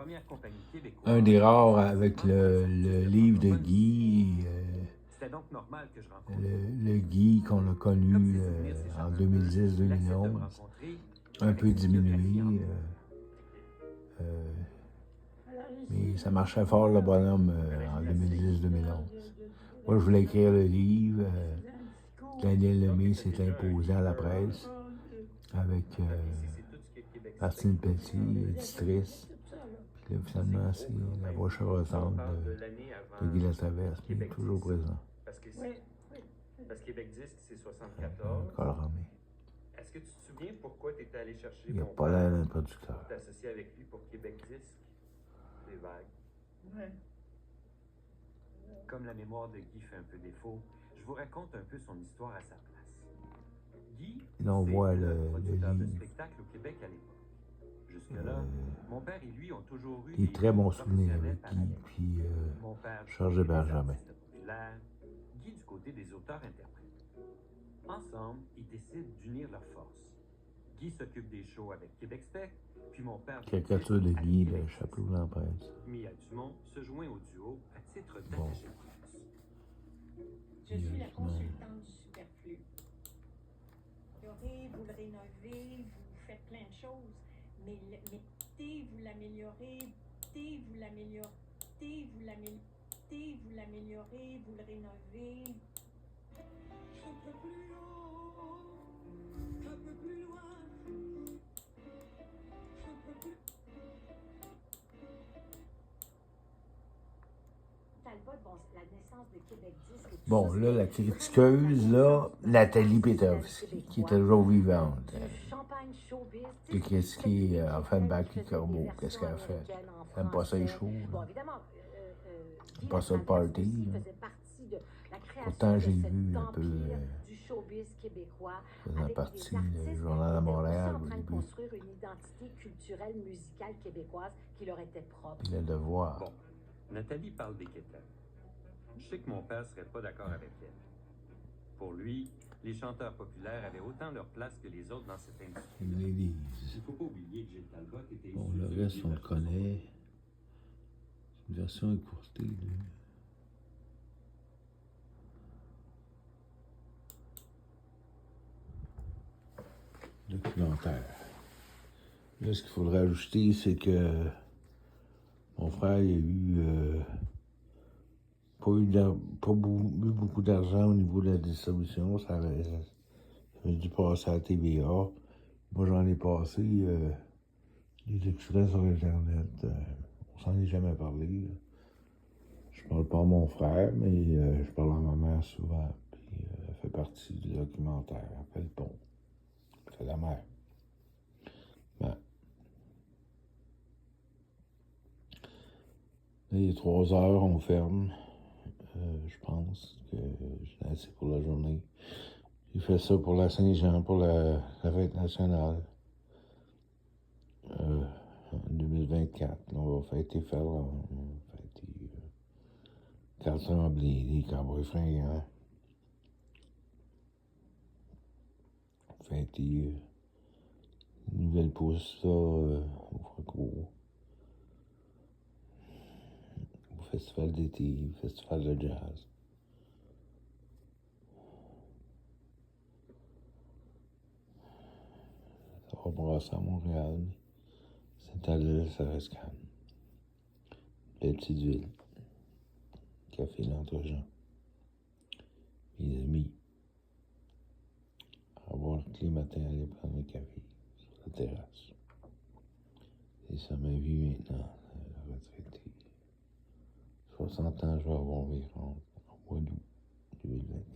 première compagnie québécoise. Un des rares avec le livre de Guy, C'était donc normal que je rencontre. le Guy qu'on a Comme connu ses souvenirs s'échappent en un peu, il accepte de me 2010-2011, rencontrer un avec peu cette biographie en diminué, mais ça marchait fort le bonhomme en 2010-2011. Moi, je voulais écrire le livre. Daniel Lemay s'est imposé à la presse avec Ici, c'est tout ce que Québec Martine Pelletier, éditrice. Puis là, finalement, c'est la voix charretante l'année de Guy avant Latraverse, mais Québec toujours 10. présent. Parce que, parce que Québec 10, c'est Un 74. colorami. Est-ce que tu te souviens pourquoi tu étais allé chercher Il n'a mon pas père l'air d'un producteur. pour t'associer avec lui pour Québec 10? C'est vague. Ouais. Comme la mémoire de Guy fait un peu défaut, je vous raconte un peu son histoire à sa place. Guy, Et là, on voit c'est le producteur de livre. spectacle au Québec à l'époque. Jusque-là, mon père et lui ont toujours eu Des très bons souvenirs avec Guy, parallèles. puis Mon père du Georges côté des Benjamin. artistes populaires, Guy du côté des auteurs-interprètes. Ensemble, ils décident d'unir leurs forces. Guy s'occupe des shows avec Québec Spec, puis mon père... Caricature de avec Guy, Québec le 10. chapeau de l'empresse. Mia Dumont se joint au duo à titre Bon. d'attaché de presse. Je suis la Sérieusement. consultante du superflu. Vous le rénovez, vous faites plein de choses, mais vous l'améliorez, vous l'améliorez, vous l'améliorez, vous le rénovez. Un peu plus haut, un peu plus loin, un peu plus... Talbot, bon, la naissance de Québec 10... Bon, là, la critiqueuse, là, Nathalie Petrovski, qui est toujours vivante. Qui a critiqué Offenbach et Corbeau. Qu'est-ce qu'elle a fait? Elle n'aime pas ça, les shows. Là. Elle n'aime pas ça, le party. Là. Pourtant, j'ai vu un peu... faisant partie du Journal de Montréal au début. Puis le devoir. Bon, Nathalie parle des quétaines. Je sais que mon père serait pas d'accord avec elle. Pour lui, les chanteurs populaires avaient autant leur place que les autres dans cette industrie. Une ladies. Il faut pas oublier que Gilles Talbot était Bon, issu le d'une reste, on le village- connaît. C'est une version écourtée, là. Documentaire. Là, ce qu'il faudrait ajouter, c'est que mon frère, il a eu pas beaucoup d'argent au niveau de la distribution. Ça a dû passer à la TVA. Moi, j'en ai passé des extraits sur Internet. On s'en est jamais parlé. Là. Je parle pas à mon frère, mais je parle à ma mère souvent. Puis elle fait partie du documentaire. Elle fait le pont. Elle fait la mer. Ben. Là, il est 3 heures, on ferme. Je pense que j'ai assez pour la journée. J'ai fait ça pour la Saint-Jean, pour la fête nationale. En 2024. On va fêter Ferland. On va fêter Carl Tremblay, les Cowboys fringants. On va fêter une nouvelle pousse, ça, au Franco. Au festival d'été, festival de jazz. Ça va brasser à Montréal, mais Saint-Adèle, ça reste calme. Belle petite ville. Café l'Entre-Jean. Mes amis. À boire tous les matins, aller prendre un café sur la terrasse. C'est ça ma vie maintenant, la retraité. 60 ans, je vais avoir environ au mois d'août 2024.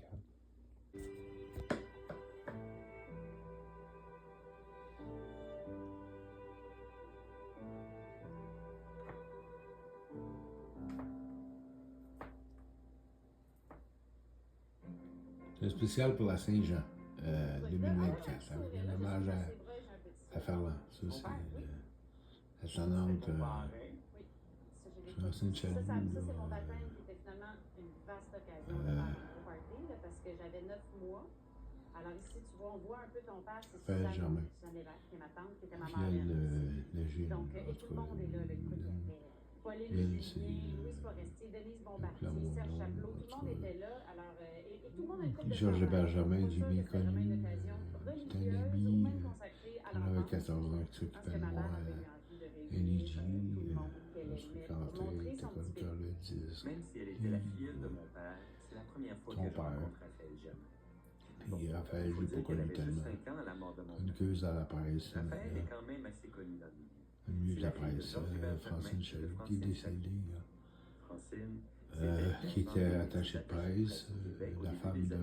C'est un spécial pour la Saint-Jean 2024, avec un hommage à Ferland. Ça, c'est la chanante Francine Chaloux. Ça me dit, c'est mon baptême qui était finalement une vaste occasion de faire un party, là, parce que j'avais 9 mois. Alors ici, tu vois, on voit un peu ton père, c'est Suzanne Lévesque, qui est ma tante, qui était ma mère. Le génie. Donc, et tout le monde est là, écoute. Pauline Elle, Julien, c'est, Louise Forestier, Denise Bombardier, Flamand Serge Blanc, Chapelot, en tout le tout monde cas. était là. Alors, et tout le monde a une couple de Puis Georges chandails. Benjamin, Pas j'ai sûr bien que c'était vraiment connu. une occasion C'était un religieuse ou ami même consacrée à quand j'avais l'enfance. 14 ans qui Je pense s'occupait que de ma moi mère avait eu à envie de NEJ. réunir tout le monde qu'elle On aimait se pour fréquentait, montrer était son comme petit faire bébé. le disque. Même si elle était la filleule de mon père, c'est la première fois Ton que je père. rencontre Raphaël Germain. Puis Raphaël, Il faut j'ai dire pas qu'elle connu avait juste tellement. 5 ans à la mort de mon père. Chroniqueuse à la presse, Raphaël est maintenant. quand même assez connu dans le milieu. Le milieu de C'est la la fille de presse, Georges Hubert Francine Germain, Chaloux, de qui est Francine décédée. Francine, Qui était attachée de presse, la femme de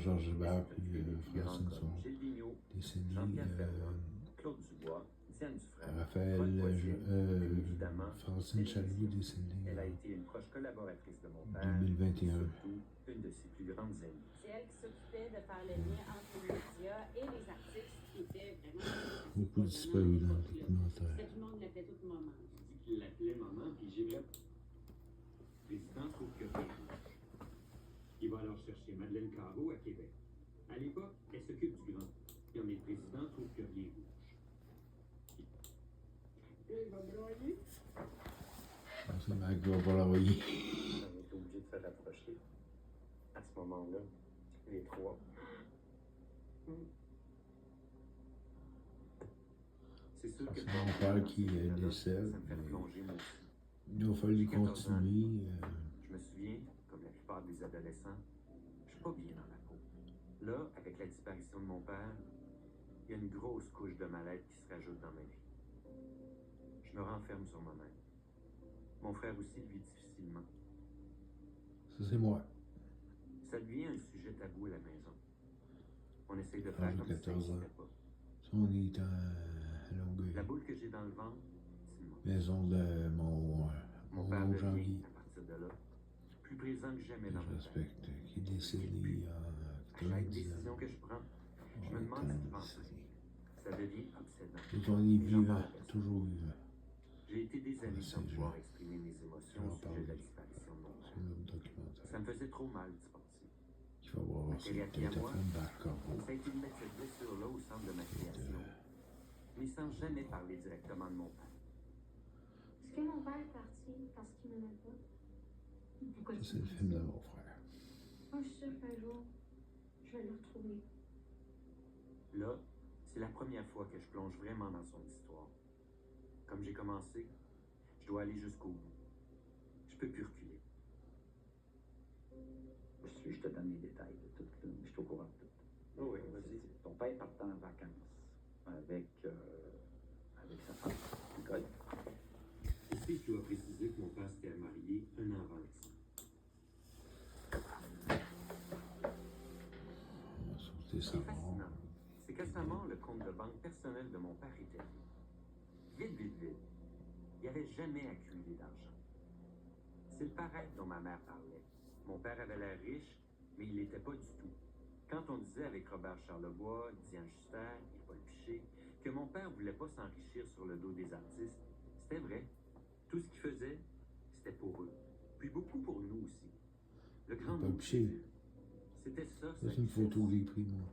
Georges Hébert, puis Francine sont décédées. Jean-Pierre Ferland, Claude Dubois, Diane Dufresne, Raphaël, Paul Poitiers, bien évidemment, Francine Chaloux décédée elle a en été une proche collaboratrice de mon père, 2021. surtout une de ses plus grandes amies. C'est elle qui s'occupait de faire le lien entre les médias et les artistes qui étaient vraiment... Beaucoup disparu dans le documentaire. Tout le monde l'appelait toute maman. Il l'appelait maman, puis j'ai vrai. Le président trouve que rien rouge. Il va alors chercher Madeleine Carreau à Québec. À l'époque, elle s'occupe du grand. Puis le président trouve que rien rouge. Il va broyer. C'est Mac va pas l'envoyer. On est obligé de se rapprocher. À ce moment-là, les trois. C'est sûr que C'est mon père qui décède. ça me fait plonger moi aussi. Il a fallu continuer. Je me souviens, comme la plupart des adolescents, je suis pas bien dans la peau. Là, avec la disparition de mon père, il y a une grosse couche de mal-être qui se rajoute dans ma vie. Je me renferme sur moi-même. Mon frère aussi le vit difficilement. Ça, c'est moi. Ça devient un sujet tabou à la maison. On essaye de Quand faire j'ai comme si ça 14 ans. n'existait pas. Ça, on est à Longueuil. La boule que j'ai dans le ventre, c'est moi. Maison de Mon père mon devient, Jean-Guy, à partir de là, plus présent que jamais que dans je mon respecte, qui est décédé À chaque 90 décision ans. que je prends, je me demande ce qu'il pensait. Ça devient obsédant. Et on est vivant, toujours vivant. J'ai été des années sans C'est pouvoir Jean. exprimer mes émotions J'en au sujet parle. de la disparition de mon C'est père. un autre documentaire. Ça me faisait trop mal d'y penser. Il faut voir ça. thérapie à Peut-être moi. un Barcarbo. Ça a été de mettre cette blessure-là au centre de ma création, mais sans jamais parler directement de mon père. Est-ce que mon père est parti parce qu'il m'aimait pas? Pourquoi Ça, tu c'est le me film dis de ça? mon frère. Moi, je suis sûre qu'un jour, je vais le retrouver. Là, c'est la première fois que je plonge vraiment dans son histoire. Comme j'ai commencé, je dois aller jusqu'au bout. Je peux plus reculer. Je te donne les détails de tout. Là. Je suis au courant de tout. Oh oui, vas-y. Ton père partait en vacances avec sa femme, Nicole. Ici, je dois préciser que mon père s'était marié un an avant l'accident. On va sauter Ce qui sa est mort. fascinant, c'est qu'à sa mort, le compte de banque personnel de mon père était vide. Vide. Il n'avait jamais accumulé d'argent. C'est le paraître dont ma mère parlait. Mon père avait l'air riche, mais il l'était pas du tout. Quand on disait avec Robert Charlebois, Diane Juster et Paul Piché que mon père voulait pas s'enrichir sur le dos des artistes, c'était vrai. Tout ce qu'il faisait, c'était pour eux. Puis beaucoup pour nous aussi. Le grand Paul mot, Piché. c'était ça. Ça, c'est une photo que j'ai prise, moi.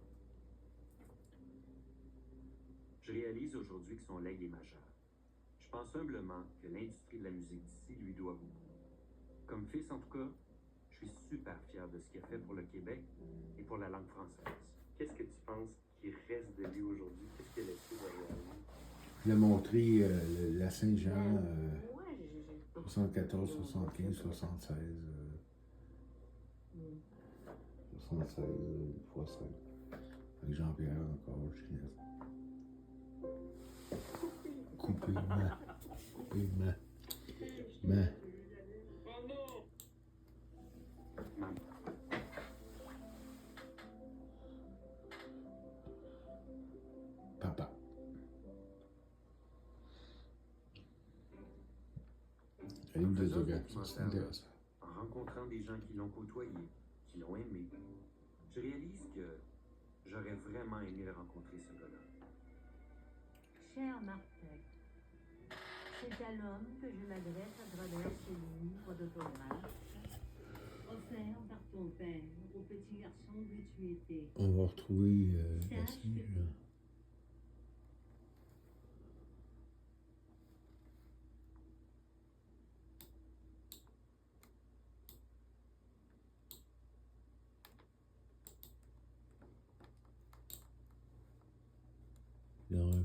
Je réalise aujourd'hui que son legs est majeur. Je pense humblement que l'industrie de la musique d'ici lui doit beaucoup. Comme fils, en tout cas, je suis super fier de ce qu'il a fait pour le Québec et pour la langue française. Qu'est-ce que tu penses qui reste de lui aujourd'hui? Qu'est-ce qu'il a laissé derrière lui? Il a montré la Saint-Jean, Ouais, j'ai 74, 75, 76. 76 fois 5. Avec Jean-Pierre encore, Ginette. Coupé, mais. Maman. Papa. Un livre de Faisant Zogat, ce c'est intéressant. En rencontrant des gens qui l'ont côtoyé, qui l'ont aimé, je réalise que j'aurais vraiment aimé le rencontrer, ce gars-là. Cher Martin, c'est à l'homme que je m'adresse à travers ce livre d'autographe, offert par ton père au petit garçon que tu étais. On va retrouver la Sache Saint-Jean.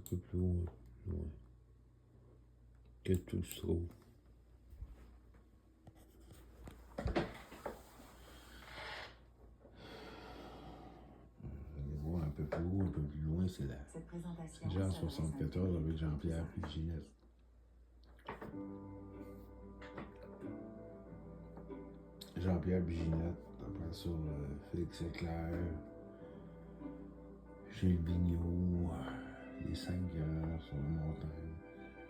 peu plus loin. Que tout se trouve. Allez voir un peu plus haut, un peu plus loin, c'est là. Cette présentation C'est déjà en s'adresse à un 74 public avec Jean-Pierre plus et Ginette. Jean-Pierre Biginette, après ça, Félix Leclerc, Gilles Vigneault, les 5 heures sur la montagne,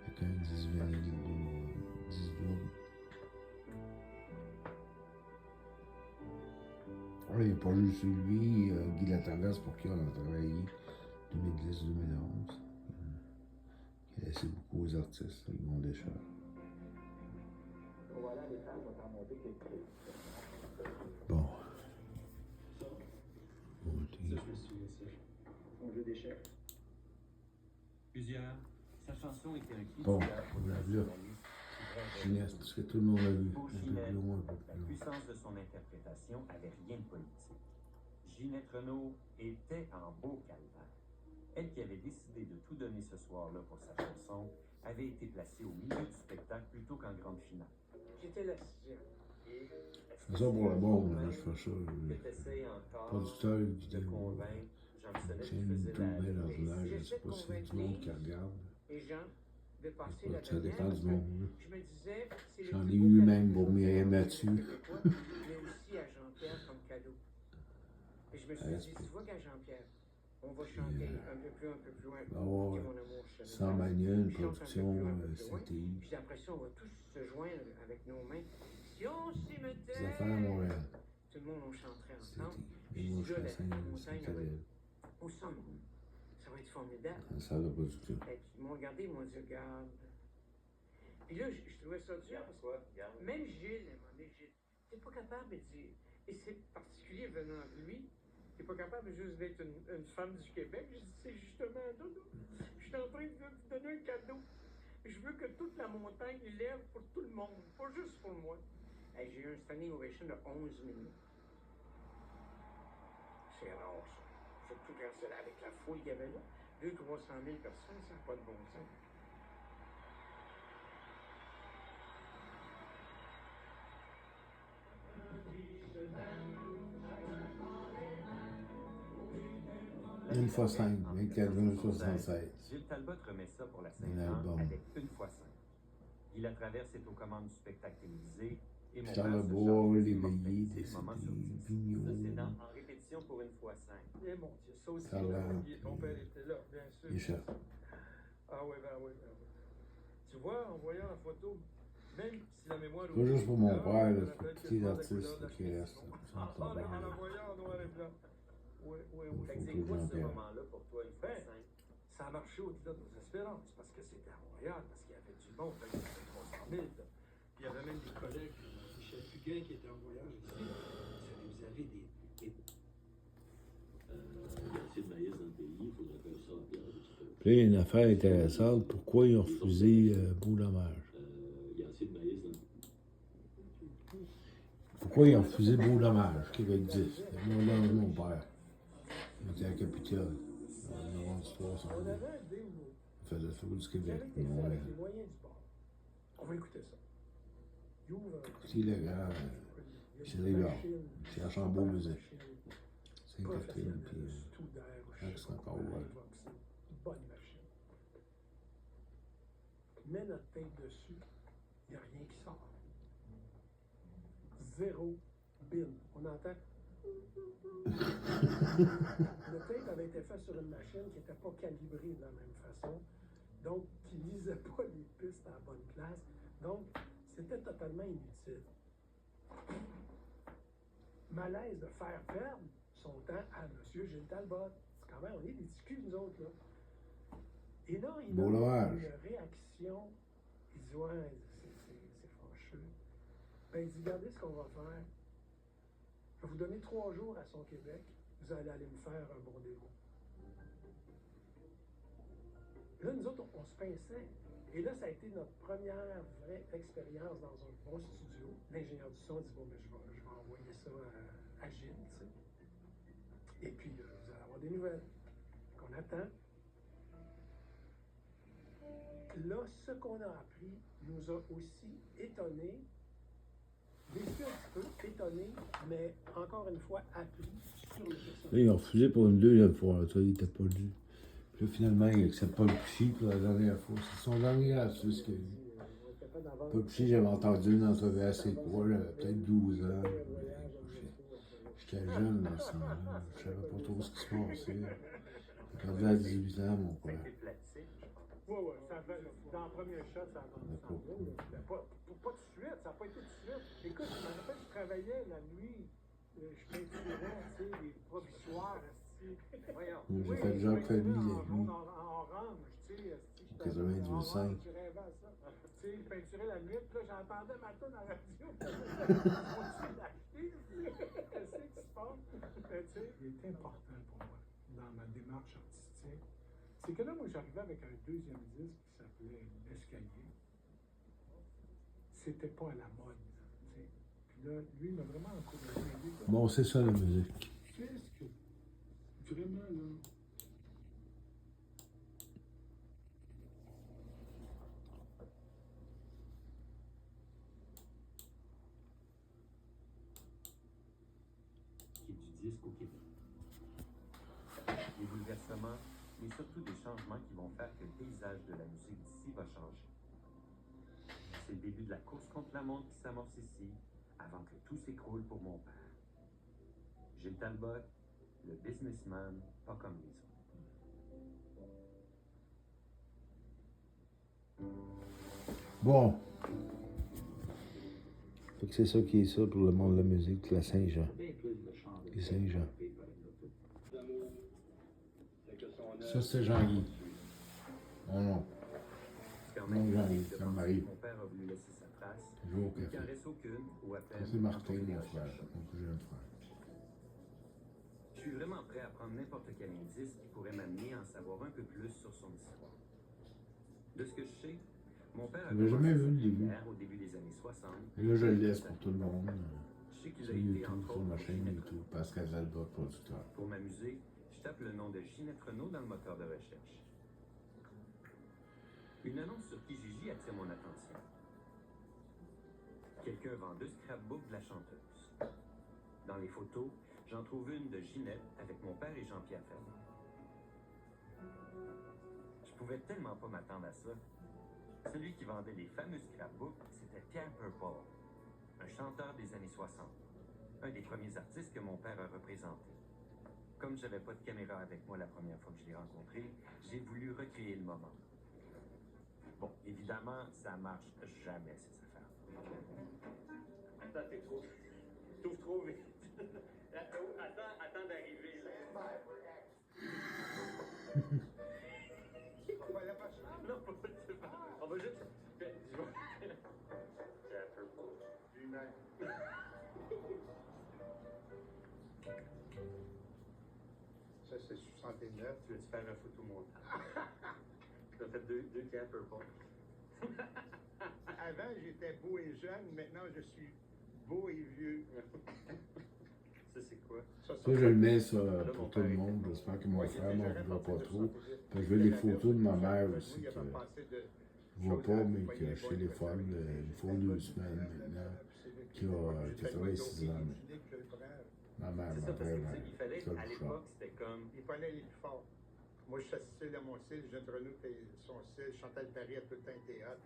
avec un 18. Il n'y a pas juste lui, Guy Lataverne, pour qui on a travaillé 2010-2011. Il a laissé beaucoup aux artistes, ils m'ont déchiré. Voilà les femmes vont en monter quelques. Bon. On jeu d'échecs. Plusieurs. Sa chanson était un cri Bon, de cœur pour on l'a le vu là. nationaliste qui rêvait Ginette, ce que tout le monde a vu. Pour Un peu Ginette, plus loin, un peu la plus loin. puissance de son interprétation avait rien de politique. Ginette Renault était en beau calvaire. Elle qui avait décidé de tout donner ce soir-là pour sa chanson avait été placée au milieu du spectacle plutôt qu'en grande finale. J'étais la sixième. Et Je fais ça pour le bon, là, je fais ça. T'essayes encore Producteur de vidéo. convaincre Jean Bissonnette C'est qui une faisait tout bien la... ordinaire, je sais pas si c'est du monde qui regarde. les gens de passer la Ça dépend dernière, du monde. Là. je me disais, c'est le J'en plus ai beau eu cadeau même que pour je Mireille peux faire Mathieu. à Québécois, mais aussi à Jean-Pierre comme cadeau. Et je me suis dit, tu vois qu'à Jean-Pierre, on va chanter un peu plus loin. Ah ouais. Mon amour, je Sans te manuel, une je chante un peu production, plus loin. CTI. Puis après ça, on va tous se joindre avec nos mains. Si on s'y mettait, Des affaires à Montréal. tout le monde, on chanterait ensemble. CTI. Puis Et moi, je là, fais la Saint-Adèle. montagne, au sommet, ça va être formidable. En salle de production. Et puis, ils m'ont regardé, ils m'ont dit, regarde. Puis là, je trouvais ça dur parce que même Gilles, à un moment donné, Gilles, t'es pas capable de dire, et c'est particulier venant de lui, t'es pas capable juste d'être une femme du Québec. Je dis, c'est justement, Dodo, je suis en train de te donner un cadeau. Je veux que toute la montagne lève pour tout le monde, pas juste pour moi. Hey, j'ai eu un standing ovation de 11 minutes. C'est rare, ça. Surtout quand c'est avec la foule qu'il y avait là. 200 000 300 000 personnes, ça n'a pas de bon sens. Une fois 5, 24 minutes 76. Gilles Talbot remet ça pour la Un Saint-Jean album. avec une fois 5. Guy Latraverse est aux commandes du spectacle télévisé et mon Charles père se Lebois, charge les des veillées, mortalités, des moments sur CDI, 10. Vigneault. Ça, c'est en répétition pour une fois 5. Eh mon Dieu, ça aussi, Ça va, ton père était là, bien sûr. Les chefs. Ah oui, ben oui, ben oui. Tu vois, en voyant la photo, même si la mémoire... Pas juste pour mon oublie, père, je me là, rappelle c'est pour tous les quasiment la artistes couleur de la qui chemise. restent. Ah, mais en la voyant en noir et blanc. Oui, oui, oui. Fait que Faut c'est que quoi ce Jean-Pierre. moment-là pour toi, une fois Ben, 5? ça a marché au-delà de nos espérances, parce que c'était à Montréal, parce qu'il y avait du monde, il y avait 300 000. Puis il y avait même des collègues, Michel Fugain, qui était en voyage ici. Vous avez des... Il y a assez de maïs dans le pays, il faudrait faire ça en pierre. Puis là, il y a une affaire intéressante. Pourquoi ils ont refusé Beau-Dommage? Il y a assez de maïs dans le pays. Pourquoi ils ont refusé Beau-Dommage, Québec 10? Moi, là, mon père. Il était à Capitole. On a vendu 300 On 000. avait un démo. Il fait le tour du Qui Québec. avait été fait Ouais. avec les moyens du bord. On va écouter ça. Il ouvre un... C'est illégal. C'est légal. C'est à Chambaud Musée. Sainte-Catherine, puis tout d'air, c'est encore ouvert. bonne machine. Mets notre tête dessus, il n'y a rien qui sort. Zéro bin. On entend. Le tape avait été fait sur une machine qui n'était pas calibrée de la même façon, donc qui ne lisait pas les pistes à la bonne place. Donc, c'était totalement inutile. Malaise de faire perdre son temps à M. Gilles Talbot. C'est quand même, on est des discus, nous autres, là. Et là, il a Beau-Dommage. une réaction. Il dit, ouais, c'est fâcheux. Ben, il dit, regardez ce qu'on va faire. Je vais vous donner 3 jours à son Québec. Vous allez aller me faire un bon démo. Là, nous autres, on se pinçait. Et là, ça a été notre première vraie expérience dans un bon studio. L'ingénieur du son dit, bon, ben, je vais envoyer ça à Gilles, tu sais. Et puis, vous allez avoir des nouvelles. Qu'on attend. là, ce qu'on a appris nous a aussi étonnés, déçus un petit peu, étonnés, mais encore une fois appris sur le personnage. Là, ils ont refusé pour une deuxième fois. Ça, il n'était pas dû. Puis là, finalement, il n'accepte pas le psy pour la dernière fois. C'est son dernier astuce qu'il a eu. Pas le psy, j'avais entendu une entrevue assez courte, j'avais peut-être 12 ans. J'étais jeune dans ce temps-là. Je savais pas trop ce qui se passait. J'ai perdu à 18 ans, mon père. Oui, oui, ça fait, dans le premier shot, ça a C'est pas cool. pas tout de suite, ça n'a pas été tout de suite. Écoute, je me rappelle, je travaillais la nuit, je m'inspirais, tu sais, les provisoires, voyons. J'ai fait Jacques Fabi la nuit. En orange, tu sais, 92,5. je rêvais à ça. Tu sais, je peinturais la nuit, puis là, j'entendais ma tonne à la radio. Qu'est-ce qui se passe? Tu sais, il est important pour moi, dans ma démarche artistique. C'est que là, moi, j'arrivais avec un deuxième disque qui s'appelait L'Escalier. C'était pas à la mode, tu sais. Puis là, lui, il m'a vraiment encouragé. Bon, c'est ça la musique. Qu'est-ce que. Vraiment, là. Qui est du disque au Québec. Des bouleversements, mais surtout des changements qui vont faire que le paysage de la musique d'ici va changer. C'est le début de la course contre la montre qui s'amorce ici, avant que tout s'écroule pour mon père. Gilles Talbot, le businessman, pas comme les autres. Bon. Fait que c'est ça qui est ça pour le monde de la musique, la Saint-Jean. Et Saint-Jean. Ça, c'est Jean-Guy. Mon nom. C'est quand Non, même Jean-Guy, unique de ça penser m'arrive. que mon père a voulu laisser sa trace, Je vais au il café. caresse aucune ou à Ça, peine c'est Martin, entrepris mon un frère. chercheur. Mon jeune frère. Je suis vraiment prêt à prendre n'importe quel indice qui pourrait m'amener à en savoir un peu plus sur son histoire. De ce que je sais, mon père a J'avais jamais vu le sa début. carrière au début des années 60. Et là, je le laisse pour tout le monde. Je sais qu'il a Sur été YouTube, entre sur autres ma chaîne Ginette YouTube, Pascal Talbot, producteur. Renaud. Pour m'amuser, je tape le nom de Ginette Renaud dans le moteur de recherche. Une annonce sur Kijiji attire mon attention. Quelqu'un vend 2 scrapbooks de la chanteuse. Dans les photos, j'en trouve une de Ginette avec mon père et Jean-Pierre Ferland. Je pouvais tellement pas m'attendre à ça. Celui qui vendait les fameux scrapbooks, c'était Pierre Purple, un chanteur des années 60, un des premiers artistes que mon père a représenté. Comme j'avais pas de caméra avec moi la première fois que je l'ai rencontré, j'ai voulu recréer le moment. Bon, évidemment, ça marche jamais, ces affaires. Attends, t'ouvres trop vite. Attends d'arriver, là. Non, on va juste... Ça, c'est 69. Tu veux-tu faire un photomontage? Tu as fait deux Pierre Purple. Avant, j'étais beau et jeune. Maintenant, je suis beau et vieux. Ça, c'est quoi? Ça, je le mets ça pour tout le monde. J'espère que mon frère m'en voudra pas trop. Je veux les photos de ma mère aussi, que je vois pas, mais que je téléphone. Il faut 2 semaines maintenant, qui a 86 ans. Ma mère, C'est ma ça, parce que vraie tu sais, mère. il fallait, Ça, à le l'époque, c'était comme... Il fallait aller plus fort. Moi, je suis assisté dans mon style. Jeanette Renaud était son style. Chantal Paris a tout le temps été hot.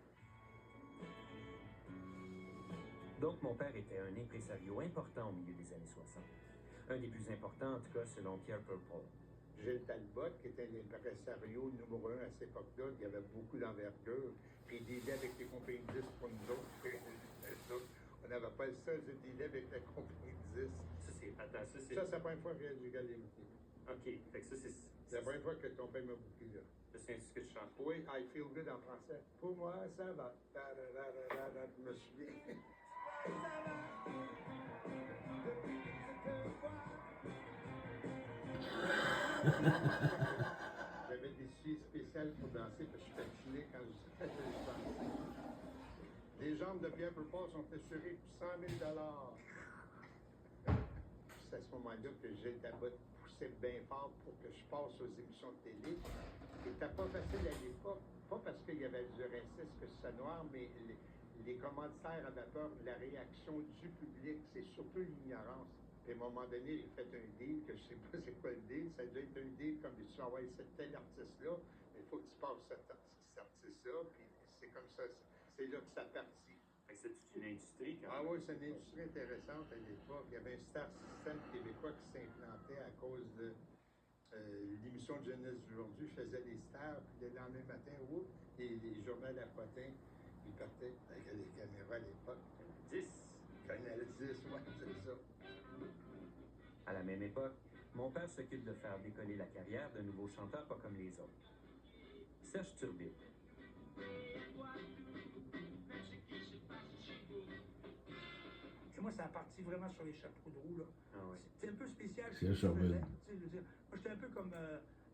Donc, mon père était un impresario important au milieu des années 60. Un des plus importants, en tout cas, selon Pierre Purple. Gilles Talbot, qui était l'impresario numéro 1 à cette époque-là, il y avait beaucoup d'envergure. Puis il dealait avec les compagnies de disques pour nous autres. On n'avait pas le seul de dealer avec la compagnie de disques. Ça, c'est... Attends, ça, c'est... Ça, c'est la première fois que j'ai regardé les bouquets. OK, fait que ça, c'est... C'est la première fois que ton père m'a bouqué, là. Ça, c'est ce que je chante. Oui, I feel good en français. Pour moi, ça va. Je me souviens. J'avais des souliers spéciales pour danser parce que je patinais quand je dansais. Les jambes de Pierre Purple sont assurées pour 100 000 $. C'est à ce moment-là que j'ai Talbot poussait bien fort pour que je passe aux émissions de télé. C'était pas facile à l'époque, pas parce qu'il y avait du racisme que c'est noir, mais les commanditaires avaient peur de la réaction du public, c'est surtout l'ignorance. Puis à un moment donné, j'ai fait un deal, que je sais pas c'est quoi le deal, ça a dû être un deal comme tu vas envoyer tel artiste-là, mais il faut que tu passes cet artiste-là, puis c'est comme ça, c'est là que ça partit. C'est une industrie quand Ah même. oui, c'est une industrie intéressante à l'époque. Il y avait un star système québécois qui s'implantait à cause de l'émission de jeunesse d'aujourd'hui. Je faisais des stars, puis le lendemain matin, oups, les journaux à Potin, ils partaient avec les caméras à l'époque. 10. Canal 10, ouais, c'est ça. À la même époque, mon père s'occupe de faire décoller la carrière d'un nouveau chanteur pas comme les autres. Serge Turbide. Et moi, ça a parti vraiment sur les chapeaux de roue, là. Ah oui. C'est un peu spécial. C'est Turbide. Je veux dire, moi, j'étais un peu comme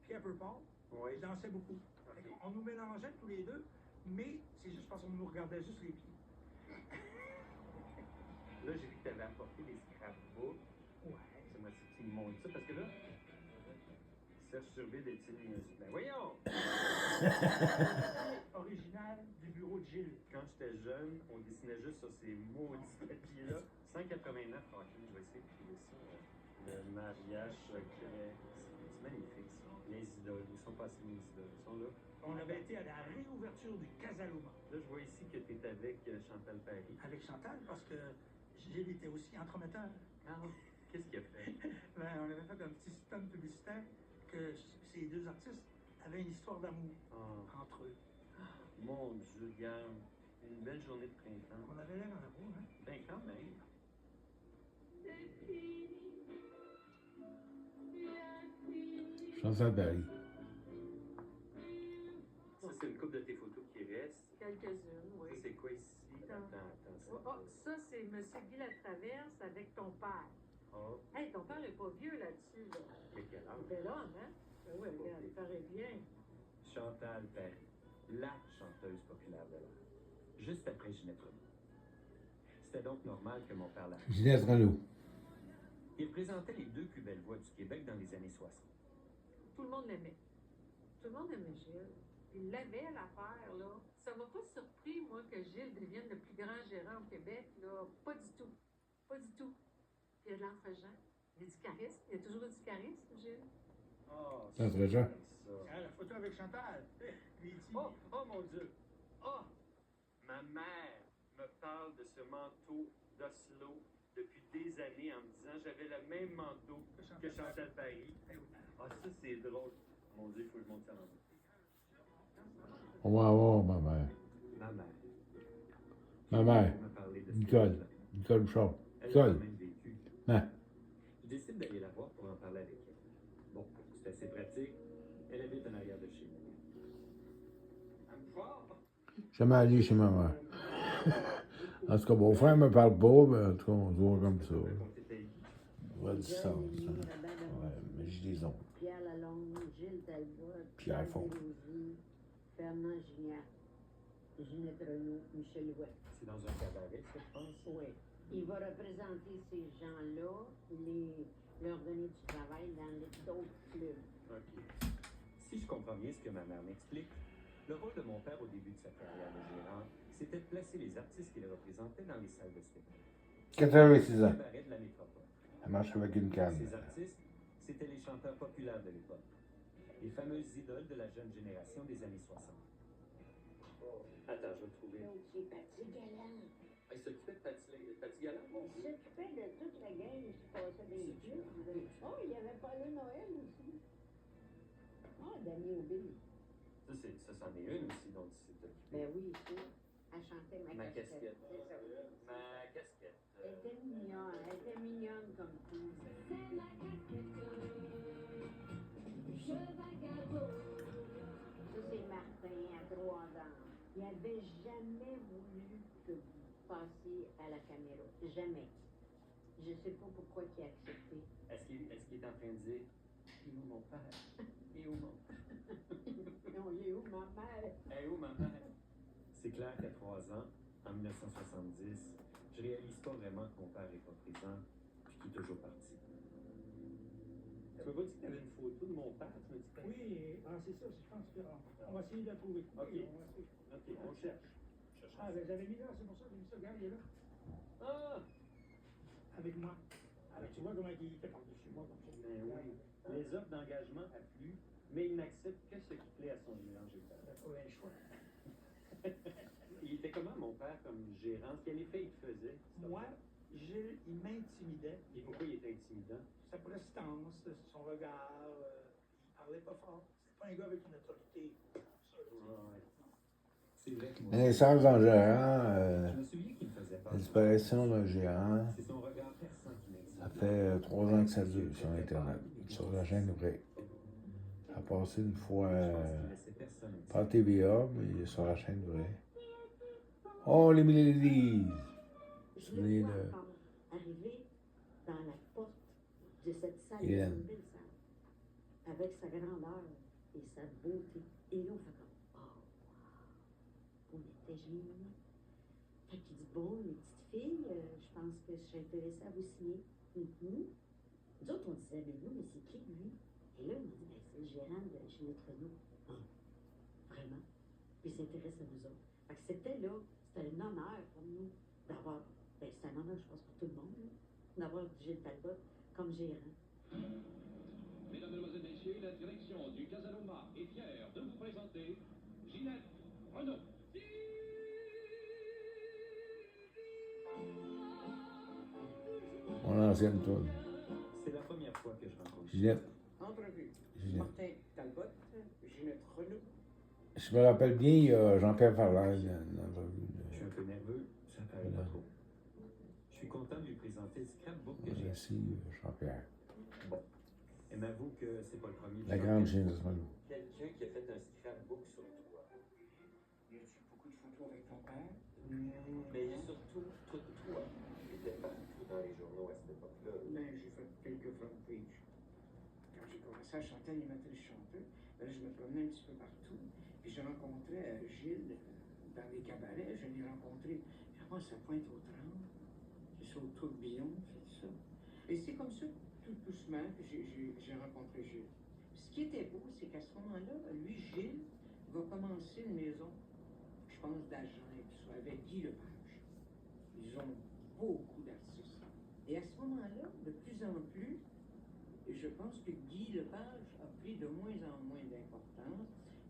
Pierre Perpon. Oui. Je dansais beaucoup. Ok. On nous mélangeait tous les deux, mais c'est juste parce qu'on nous regardait juste les pieds. Là, j'ai vu que tu avais apporté des scrapbooks. Ouais. C'est moi qui me montre ça parce que là, Serge Turbide est-il. Ben voyons! Original du bureau de Gilles. Quand j'étais jeune, on dessinait juste sur ces maudits papiers-là. 189, ok, je vais essayer de trouver ça. Le mariage secret. C'est magnifique, ça. Les idoles, ils sont passés mes idoles. Ils sont là. On avait été à la réouverture du Casaloma. Là, je vois ici que tu es avec Chantal Paris. Avec Chantal, parce que Gilles était aussi entremetteur. Ah, qu'est-ce qu'il a fait? Ben, on avait fait un petit stunt publicitaire que ces deux artistes avaient une histoire d'amour entre eux. Mon Dieu, regarde. Une belle journée de printemps. On avait l'air en amour, hein? Ben, quand même. Chantal Paris. Ça, c'est une couple de tes photos qui restent. Quelques-unes, oui. Ça, c'est quoi ici? Attends. Ça, c'est M. Guy Latraverse avec ton père. Oh, Hey, ton père n'est pas vieux là-dessus, là. mais quel âge? Bel homme, hein? Oui, regarde, il paraît bien. Chantal Paris, la chanteuse populaire de l'art. Juste après Ginette Renaud. C'était donc normal que mon père la... Ginette Renaud. Il représentait les deux plus belles voix du Québec dans les années 60. Tout le monde l'aimait. Tout le monde aimait Gilles. Il l'avait, l'affaire, là. Ça m'a pas surpris, moi, que Gilles devienne le plus grand gérant au Québec, là. Pas du tout. Pas du tout. Il a de l'entre-gens. Il a du charisme. Il a toujours eu du charisme, Gilles. Oh, Ça serait Jean. ça. Ah, la photo avec Chantal. Lui, Oh mon Dieu! Oh! Ma mère me parle de ce manteau d'Oslo depuis des années en me disant j'avais le même manteau que Chantal Paris. Ah, ça c'est drôle. Mon Dieu, il faut que je monte ça en haut. On va avoir ma mère. Ma mère. Ma mère. m'a parlé de Nicole. Nicole Bouchard. Elle a Nicole. quand même vécu. Hein? Je décide d'aller la voir pour en parler avec elle. Bon, c'est assez pratique. Elle habite en arrière de chez nous. Jamais allé chez ma mère. En tout cas, mon frère me parle pas, mais en tout cas, on se voit comme ça. On va dire ça. Ouais, mais j'ai des oncles. Pierre Lalonde, Gilles Talbot, Pierre Fond. Desrosiers, Fernand Gignac, Ginette Renaud, Michel Ouette. C'est dans un cabaret, ça, je pense. Oui. Il va représenter ces gens-là, leur donner du travail dans d'autres clubs. OK. Si je comprends bien ce que ma mère m'explique, le rôle de mon père au début de sa carrière de gérant, c'était de placer les artistes qu'il représentait dans les salles de spectacle. 86 ans. Cabaret de la métropole. Elle marche avec une canne. Ces artistes, c'étaient les chanteurs populaires de l'époque. Les fameuses idoles de la jeune génération des années 60. Attends, je vais le trouver. C'est Paty Galland. Il s'occupait de Paty Galland? Il s'occupait de toute la gang qui passait des clubs. Oh, il y avait Pauline Noël aussi. Ah, Dany Aubin. Ça, c'en est une aussi dont il s'est occupé. Ben oui, c'est. Elle chantait Ma ma casquette. casquette. C'est ça. Ma casquette. Elle était mignonne comme tout. Ça, c'est Martin à 3 ans. Il n'avait jamais voulu que vous passiez à la caméra. Jamais. Je ne sais pas pourquoi il a accepté. Est-ce qu'il est en train de dire « Il est où mon père? Il est où mon père? Non, il est où ma mère? Elle est où ma mère? » C'est clair qu'à 3 ans, en 1970, je réalise pas vraiment que mon père est pas présent puis qu'il est toujours parti. Tu m'as pas dit que tu avais une photo de mon père, tu m'as dit que t'avais- Oui, c'est ça, je pense qu'on va essayer de la trouver. Ok. Oui, on va essayer. Ok, on cherche. Ah, ben j'avais mis là, c'est pour ça que j'ai mis ça, regarde, il est là. Ah! Avec moi. Alors, tu vois comment il était par-dessus moi, comme ça. Ben oui. Les offres d'engagement affluent, mais il n'accepte que ce qui plaît à son gérant général. Il a trouvé un choix. Il était comment, mon père, comme gérant? Quel effet il te faisait? Moi, Gilles, il m'intimidait. Et pourquoi il était intimidant? Sa prestance, son regard, il parlait pas fort. C'était pas un gars avec une autorité. Ça, Ouais. C'est vrai que moi, Naissance d'un gérant, je me souviens qu'il me faisait peur. disparition d'un gérant. C'est son regard perçant qui m'intimidait. Ça fait 3 ans que ça dure sur Internet, sur la chaîne vraie. Ça a passé une fois, pas à TVA, mais sur la chaîne vraie. Oh, les Miladies! Je le vois encore arriver dans la porte de cette salle de Hélène. une belle salle, avec sa grandeur et sa beauté. Et là, on fait comme, oh, wow, on était géniaux. Fait qu'il dit, bon, mes petites filles, je pense que je suis intéressée à vous signer. Nous autres, on disait, mais nous, mais c'est qui lui? Et là, il m'a dit, ben, c'est le gérant de chez notre Renault. Ah, vraiment? Puis il s'intéresse à nous autres. Fait que c'était là, c'était un honneur pour nous d'avoir, ben, c'est un honneur, je pense, pour tout le monde, là, d'avoir Gilles Talbot comme gérant. Mesdames, Mesdemoiselles, Messieurs, la direction du Casanova est fière de vous présenter Ginette Renault. Mon ancienne tourne. C'est la première fois que je rencontre. Ginette. Entrevue. Ginette. Martin Talbot, Ginette Renault. Je me rappelle bien, il y a Jean-Pierre Farlard dans l'entrevue. Je suis un peu nerveux, ça paraît pas trop. Je suis content de lui présenter le scrapbook que j'ai acheté. Merci, Jean-Pierre. Bon, elle m'avoue que c'est pas le premier. La grande génération. Quelqu'un qui a fait un scrapbook sur toi. Y a-tu beaucoup de photos avec ton père? Mais il y a surtout toi. Tu étais partout dans les journaux à cette époque-là. Ben, j'ai fait quelques front page. Quand j'ai commencé à chanter animatrice chanteuse, ben là, je me promenais un petit peu partout. Puis je rencontrais Gilles dans les cabarets. Je l'ai rencontré vraiment à sa pointe aux 30. C'est ça, au tourbillon, c'est ça. Et c'est comme ça, tout doucement, que j'ai rencontré Gilles. Ce qui était beau, c'est qu'à ce moment-là, lui, Gilles, va commencer une maison, je pense, d'agents et tout ça, avec Guy Lepage. Ils ont beaucoup d'artistes. Et à ce moment-là, de plus en plus, je pense que Guy Lepage a pris de moins en moins d'importance.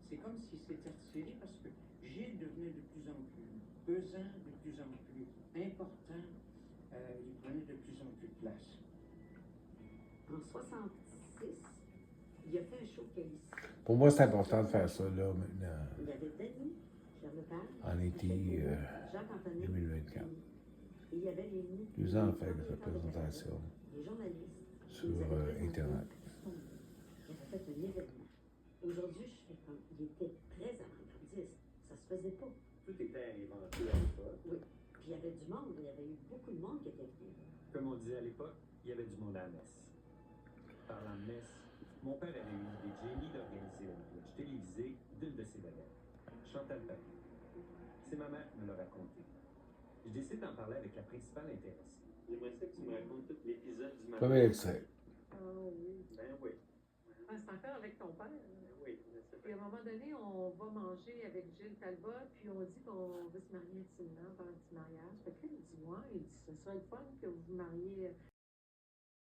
C'est comme s'il s'était retiré parce que Gilles devenait de plus en plus pesant, de plus en plus important. Il prenait de plus en plus de place. En 66, il a fait un show ici. Pour moi, c'est important de faire ça, là, maintenant, Il y avait Denis, Pierre Lepage, en été Jacques-Antonin, 2024. et il y avait les 2 ans à faire cette présentation les journalistes. sur ils avaient présenté Internet. Il avait fait un événement. Aujourd'hui, je fais comme, il était très avant-gardiste. Ça se faisait pas. Tout était inventé à l'époque. Oui. Puis il y avait du monde, il y avait eu beaucoup de monde qui était venu. Comme on disait à l'époque, il y avait du monde à la messe. Parlant de messe, mon père avait eu l'idée de génie d'organiser une cloche télévisée d'une de ses vedettes, Chantal Paris. C'est ma mère qui me l'a raconté. Je décide d'en parler avec la principale intéressée. J'aimerais ça que tu me racontes tout l'épisode du matin. Premier extrait. Ah oui. Ben oui. Ah, c'est encore avec ton père. Oui. Puis à un moment donné, on va manger avec Gilles Talbot, puis on dit qu'on veut se marier intimement pendant un petit mariage. Fait que là, il dit, ouais, il dit, ce serait le fun que vous vous mariez